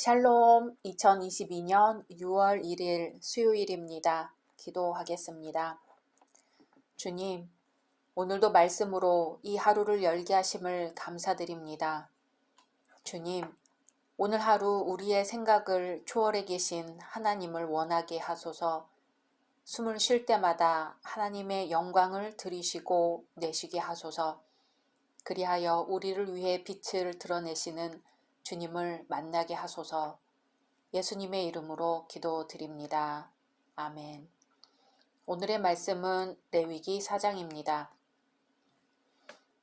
샬롬 2022년 6월 1일 수요일입니다. 기도하겠습니다. 주님, 오늘도 말씀으로 이 하루를 열게 하심을 감사드립니다. 주님, 오늘 하루 우리의 생각을 초월해 계신 하나님을 원하게 하소서. 숨을 쉴 때마다 하나님의 영광을 들이쉬고 내쉬게 하소서. 그리하여 우리를 위해 빛을 드러내시는 주님을 만나게 하소서. 예수님의 이름으로 기도드립니다. 아멘. 오늘의 말씀은 레위기 4장입니다.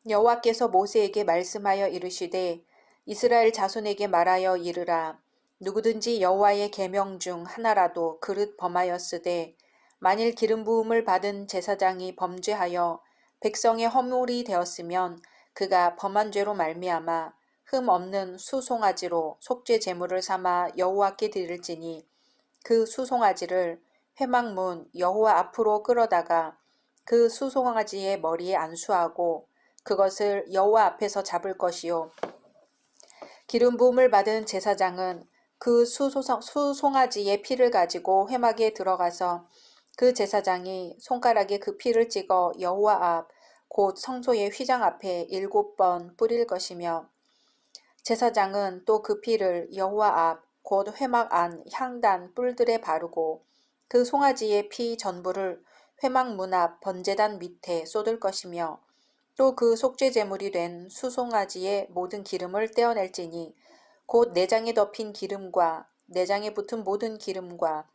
여호와께서 모세에게 말씀하여 이르시되 이스라엘 자손에게 말하여 이르라. 누구든지 여호와의 계명 중 하나라도 그릇 범하였으되 만일 기름 부음을 받은 제사장이 범죄하여 백성의 허물이 되었으면 그가 범한 죄로 말미암아 흠 없는 수송아지로 속죄 제물을 삼아 여호와께 드릴지니 그 수송아지를 회막문 여호와 앞으로 끌어다가 그 수송아지의 머리에 안수하고 그것을 여호와 앞에서 잡을 것이요. 기름 부음을 받은 제사장은 그 수송아지의 피를 가지고 회막에 들어가서 그 제사장이 손가락에 그 피를 찍어 여호와 앞 곧 성소의 휘장 앞에 7번 뿌릴 것이며 제사장은 또 그 피를 여호와 앞 곧 회막 안 향단 뿔들에 바르고 그 송아지의 피 전부를 회막 문 앞 번제단 밑에 쏟을 것이며 또 그 속죄 제물이 된 수송아지의 모든 기름을 떼어낼지니 곧 내장에 덮인 기름과 내장에 붙은 모든 기름과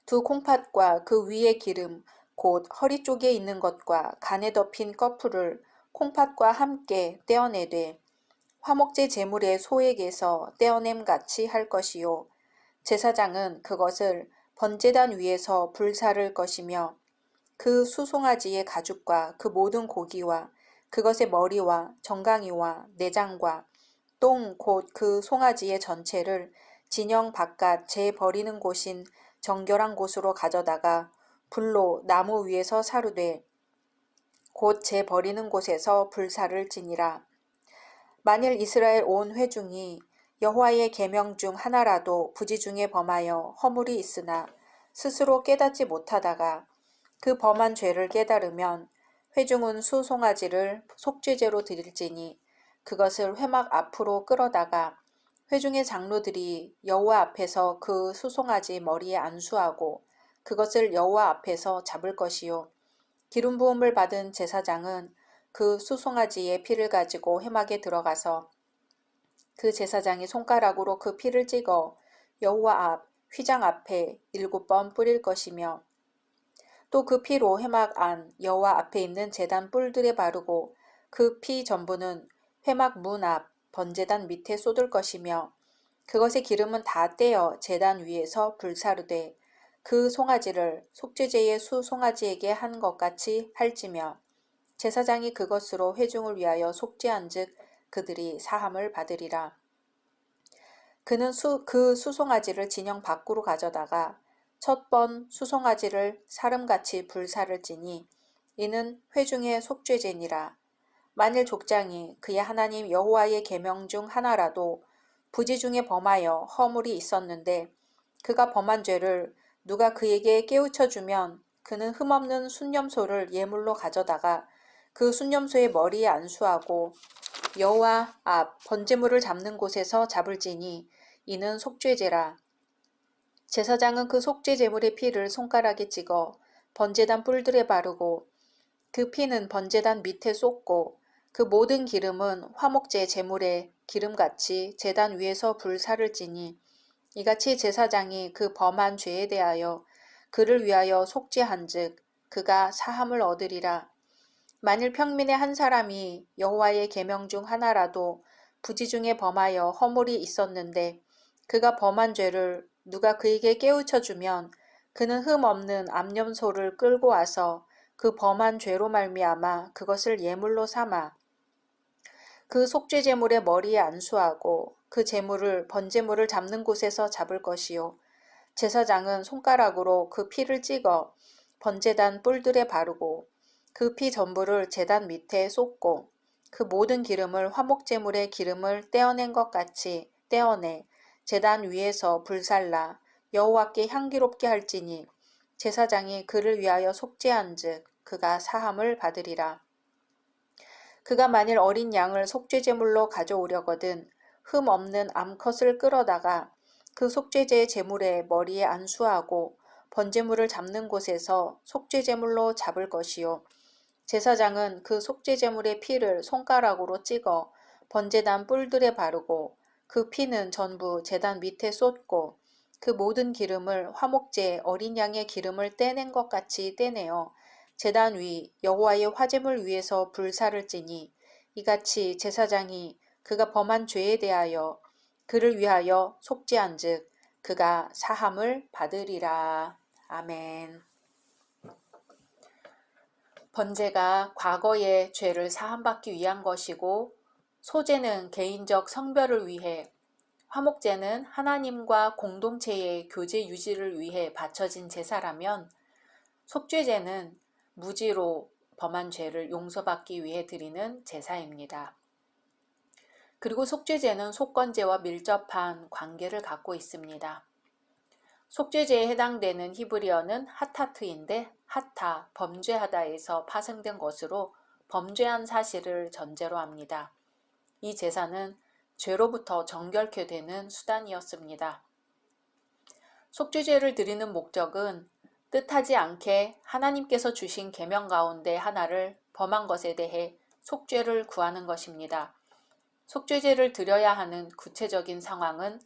두 콩팥과 그 위의 기름 곧 허리 쪽에 있는 것과 간에 덮인 꺼풀을 콩팥과 함께 떼어내되 화목제 제물의 소액에서 떼어냄 같이 할 것이요 제사장은 그것을 번제단 위에서 불사를 것이며 그 수송아지의 가죽과 그 모든 고기와 그것의 머리와 정강이와 내장과 똥 곧 그 송아지의 전체를 진영 바깥 재 버리는 곳인 정결한 곳으로 가져다가 불로 나무 위에서 사르되 곧 재 버리는 곳에서 불사를 지니라. 만일 이스라엘 온 회중이 여호와의 계명 중 하나라도 부지 중에 범하여 허물이 있으나 스스로 깨닫지 못하다가 그 범한 죄를 깨달으면 회중은 수송아지를 속죄제로 드릴지니 그것을 회막 앞으로 끌어다가 회중의 장로들이 여호와 앞에서 그 수송아지 머리에 안수하고 그것을 여호와 앞에서 잡을 것이요 기름 부음을 받은 제사장은 그 수송아지의 피를 가지고 회막에 들어가서 그 제사장이 손가락으로 그 피를 찍어 여호와 앞 휘장 앞에 7번 뿌릴 것이며 또 그 피로 회막 안 여호와 앞에 있는 제단 뿔들에 바르고 그 피 전부는 회막 문 앞 번제단 밑에 쏟을 것이며 그것의 기름은 다 떼어 제단 위에서 불사르되 그 송아지를 속죄제의 수송아지에게 한 것 같이 할지며 제사장이 그것으로 회중을 위하여 속죄한즉 그들이 사함을 받으리라. 그는 그 수송아지를 진영 밖으로 가져다가 첫 번 수송아지를 사름같이 불사를 지니 이는 회중의 속죄제니라. 만일 족장이 그의 하나님 여호와의 계명 중 하나라도 부지 중에 범하여 허물이 있었는데 그가 범한 죄를 누가 그에게 깨우쳐 주면 그는 흠없는 순념소를 예물로 가져다가 그 순념소의 머리에 안수하고 여호와 앞 번제물을 잡는 곳에서 잡을지니 이는 속죄제라. 제사장은 그 속죄 제물의 피를 손가락에 찍어 번제단 뿔들에 바르고 그 피는 번제단 밑에 쏟고 그 모든 기름은 화목제 제물의 기름같이 제단 위에서 불사를 지니 이같이 제사장이 그 범한 죄에 대하여 그를 위하여 속죄한즉 그가 사함을 얻으리라. 만일 평민의 한 사람이 여호와의 계명 중 하나라도 부지 중에 범하여 허물이 있었는데 그가 범한 죄를 누가 그에게 깨우쳐 주면 그는 흠 없는 암염소를 끌고 와서 그 범한 죄로 말미암아 그것을 예물로 삼아 그 속죄 제물의 머리에 안수하고 그 제물을 번제물을 잡는 곳에서 잡을 것이요 제사장은 손가락으로 그 피를 찍어 번제단 뿔들에 바르고 그 피 전부를 제단 밑에 쏟고 그 모든 기름을 화목제물의 기름을 떼어낸 것 같이 떼어내 제단 위에서 불살라 여호와께 향기롭게 할지니 제사장이 그를 위하여 속죄한즉 그가 사함을 받으리라. 그가 만일 어린 양을 속죄제물로 가져오려거든 흠 없는 암컷을 끌어다가 그 속죄제의 제물의 머리에 안수하고 번제물을 잡는 곳에서 속죄제물로 잡을 것이요 제사장은 그 속죄제물의 피를 손가락으로 찍어 번제단 뿔들에 바르고 그 피는 전부 제단 밑에 쏟고 그 모든 기름을 화목제 어린 양의 기름을 떼낸 것 같이 떼내어 제단 위 여호와의 화제물 위에서 불사를 지니 이같이 제사장이 그가 범한 죄에 대하여 그를 위하여 속죄한즉 그가 사함을 받으리라. 아멘. 번제가 과거의 죄를 사함받기 위한 것이고 소제는 개인적 성별을 위해 화목제는 하나님과 공동체의 교제 유지를 위해 바쳐진 제사라면 속죄제는 무지로 범한 죄를 용서받기 위해 드리는 제사입니다. 그리고 속죄제는 속건제와 밀접한 관계를 갖고 있습니다. 속죄죄에 해당되는 히브리어는 하타트인데 하타, 범죄하다에서 파생된 것으로 범죄한 사실을 전제로 합니다. 이 제사는 죄로부터 정결케 되는 수단이었습니다. 속죄죄를 드리는 목적은 뜻하지 않게 하나님께서 주신 계명 가운데 하나를 범한 것에 대해 속죄를 구하는 것입니다. 속죄죄를 드려야 하는 구체적인 상황은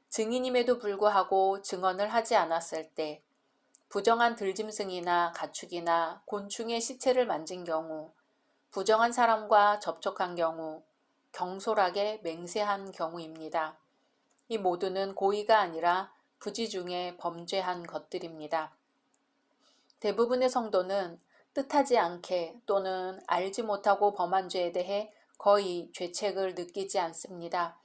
증인임에도 불구하고 증언을 하지 않았을 때, 부정한 들짐승이나 가축이나 곤충의 시체를 만진 경우, 부정한 사람과 접촉한 경우, 경솔하게 맹세한 경우입니다. 이 모두는 고의가 아니라 부지 중에 범죄한 것들입니다. 대부분의 성도는 뜻하지 않게 또는 알지 못하고 범한 죄에 대해 거의 죄책을 느끼지 않습니다.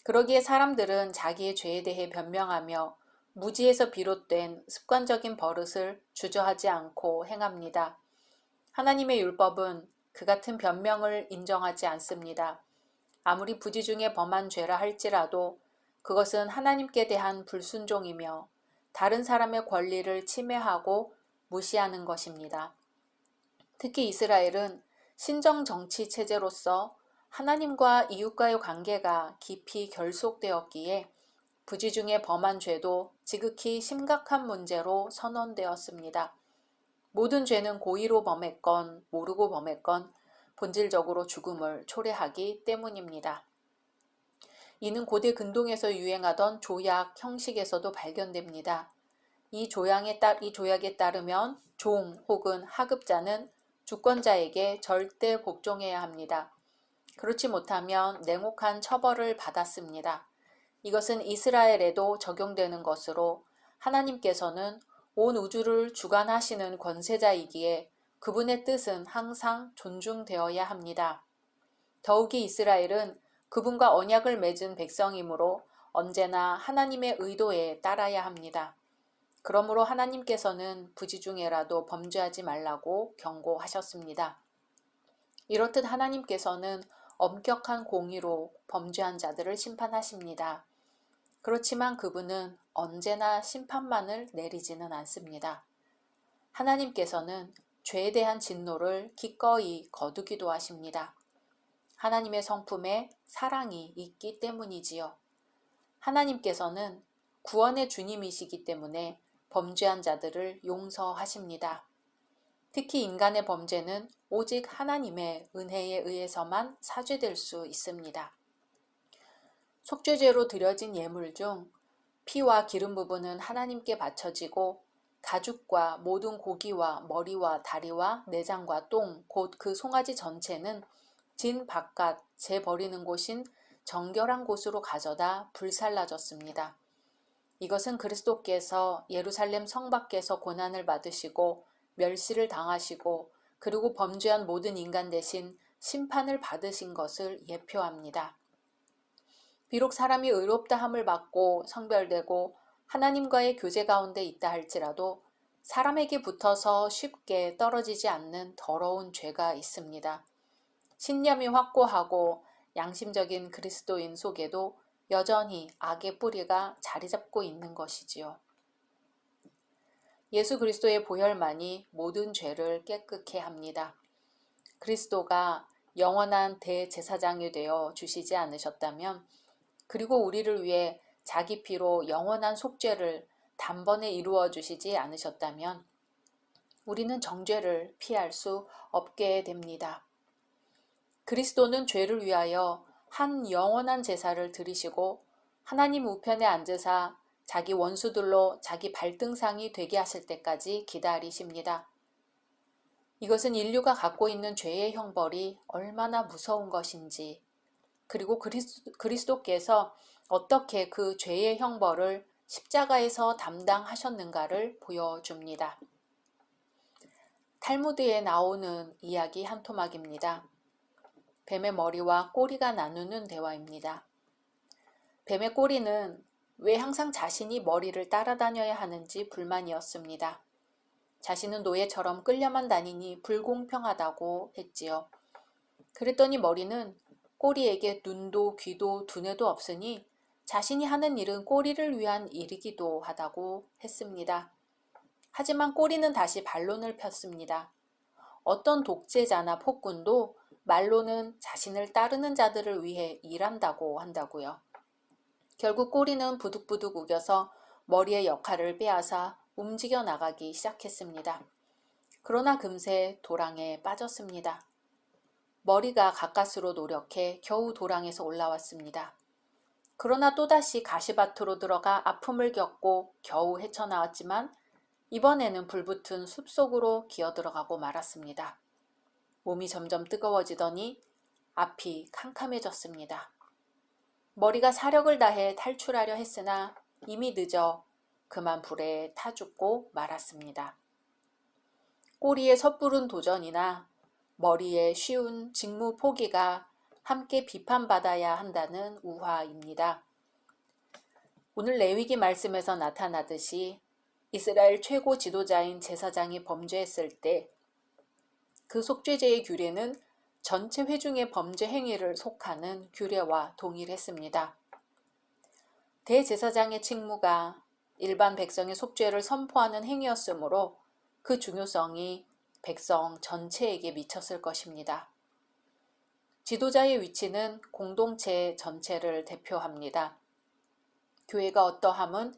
그러기에 사람들은 자기의 죄에 대해 변명하며 무지에서 비롯된 습관적인 버릇을 주저하지 않고 행합니다. 하나님의 율법은 그 같은 변명을 인정하지 않습니다. 아무리 부지 중에 범한 죄라 할지라도 그것은 하나님께 대한 불순종이며 다른 사람의 권리를 침해하고 무시하는 것입니다. 특히 이스라엘은 신정 정치 체제로서 하나님과 이웃과의 관계가 깊이 결속되었기에 부지 중에 범한 죄도 지극히 심각한 문제로 선언되었습니다. 모든 죄는 고의로 범했건 모르고 범했건 본질적으로 죽음을 초래하기 때문입니다. 이는 고대 근동에서 유행하던 조약 형식에서도 발견됩니다. 이 조약에 따르면 종 혹은 하급자는 주권자에게 절대 복종해야 합니다. 그렇지 못하면 냉혹한 처벌을 받았습니다. 이것은 이스라엘에도 적용되는 것으로 하나님께서는 온 우주를 주관하시는 권세자이기에 그분의 뜻은 항상 존중되어야 합니다. 더욱이 이스라엘은 그분과 언약을 맺은 백성이므로 언제나 하나님의 의도에 따라야 합니다. 그러므로 하나님께서는 부지 중에라도 범죄하지 말라고 경고하셨습니다. 이렇듯 하나님께서는 엄격한 공의로 범죄한 자들을 심판하십니다. 그렇지만 그분은 언제나 심판만을 내리지는 않습니다. 하나님께서는 죄에 대한 진노를 기꺼이 거두기도 하십니다. 하나님의 성품에 사랑이 있기 때문이지요. 하나님께서는 구원의 주님이시기 때문에 범죄한 자들을 용서하십니다. 특히 인간의 범죄는 오직 하나님의 은혜에 의해서만 사죄될 수 있습니다. 속죄죄로 드려진 예물 중 피와 기름 부분은 하나님께 바쳐지고 가죽과 모든 고기와 머리와 다리와 내장과 똥, 곧 그 송아지 전체는 진 바깥 재 버리는 곳인 정결한 곳으로 가져다 불살라졌습니다. 이것은 그리스도께서 예루살렘 성 밖에서 고난을 받으시고 멸시를 당하시고 그리고 범죄한 모든 인간 대신 심판을 받으신 것을 예표합니다. 비록 사람이 의롭다 함을 받고 성별되고 하나님과의 교제 가운데 있다 할지라도 사람에게 붙어서 쉽게 떨어지지 않는 더러운 죄가 있습니다. 신념이 확고하고 양심적인 그리스도인 속에도 여전히 악의 뿌리가 자리 잡고 있는 것이지요. 예수 그리스도의 보혈만이 모든 죄를 깨끗게 합니다. 그리스도가 영원한 대제사장이 되어 주시지 않으셨다면, 그리고 우리를 위해 자기 피로 영원한 속죄를 단번에 이루어 주시지 않으셨다면 우리는 정죄를 피할 수 없게 됩니다. 그리스도는 죄를 위하여 한 영원한 제사를 드리시고 하나님 우편에 앉으사 자기 원수들로 자기 발등상이 되게 하실 때까지 기다리십니다. 이것은 인류가 갖고 있는 죄의 형벌이 얼마나 무서운 것인지, 그리고 그리스도께서 어떻게 그 죄의 형벌을 십자가에서 담당하셨는가를 보여줍니다. 탈무드에 나오는 이야기 한 토막입니다. 뱀의 머리와 꼬리가 나누는 대화입니다. 뱀의 꼬리는 왜 항상 자신이 머리를 따라다녀야 하는지 불만이었습니다. 자신은 노예처럼 끌려만 다니니 불공평하다고 했지요. 그랬더니 머리는 꼬리에게 눈도 귀도 두뇌도 없으니 자신이 하는 일은 꼬리를 위한 일이기도 하다고 했습니다. 하지만 꼬리는 다시 반론을 폈습니다. 어떤 독재자나 폭군도 말로는 자신을 따르는 자들을 위해 일한다고 한다고요. 결국 꼬리는 부득부득 우겨서 머리의 역할을 빼앗아 움직여 나가기 시작했습니다. 그러나 금세 도랑에 빠졌습니다. 머리가 가까스로 노력해 겨우 도랑에서 올라왔습니다. 그러나 또다시 가시밭으로 들어가 아픔을 겪고 겨우 헤쳐나왔지만 이번에는 불붙은 숲속으로 기어들어가고 말았습니다. 몸이 점점 뜨거워지더니 앞이 캄캄해졌습니다. 머리가 사력을 다해 탈출하려 했으나 이미 늦어 그만 불에 타 죽고 말았습니다. 꼬리에 섣부른 도전이나 머리에 쉬운 직무 포기가 함께 비판받아야 한다는 우화입니다. 오늘 레위기 말씀에서 나타나듯이 이스라엘 최고 지도자인 제사장이 범죄했을 때 그 속죄제의 규례는 전체 회중의 범죄 행위를 속하는 규례와 동일했습니다. 대제사장의 직무가 일반 백성의 속죄를 선포하는 행위였으므로 그 중요성이 백성 전체에게 미쳤을 것입니다. 지도자의 위치는 공동체 전체를 대표합니다. 교회가 어떠함은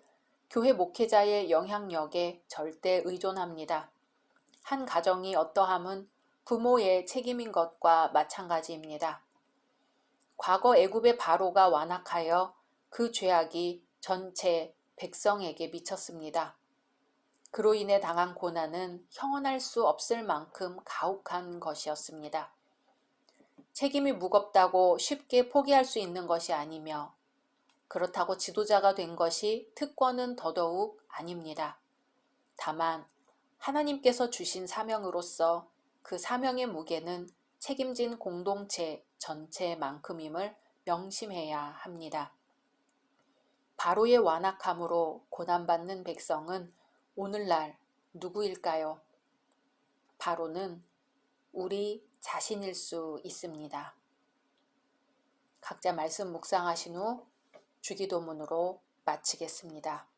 교회 목회자의 영향력에 절대 의존합니다. 한 가정이 어떠함은 부모의 책임인 것과 마찬가지입니다. 과거 애굽의 바로가 완악하여 그 죄악이 전체 백성에게 미쳤습니다. 그로 인해 당한 고난은 형언할 수 없을 만큼 가혹한 것이었습니다. 책임이 무겁다고 쉽게 포기할 수 있는 것이 아니며 그렇다고 지도자가 된 것이 특권은 더더욱 아닙니다. 다만 하나님께서 주신 사명으로서 그 사명의 무게는 책임진 공동체 전체만큼임을 명심해야 합니다. 바로의 완악함으로 고난받는 백성은 오늘날 누구일까요? 바로는 우리 자신일 수 있습니다. 각자 말씀 묵상하신 후 주기도문으로 마치겠습니다.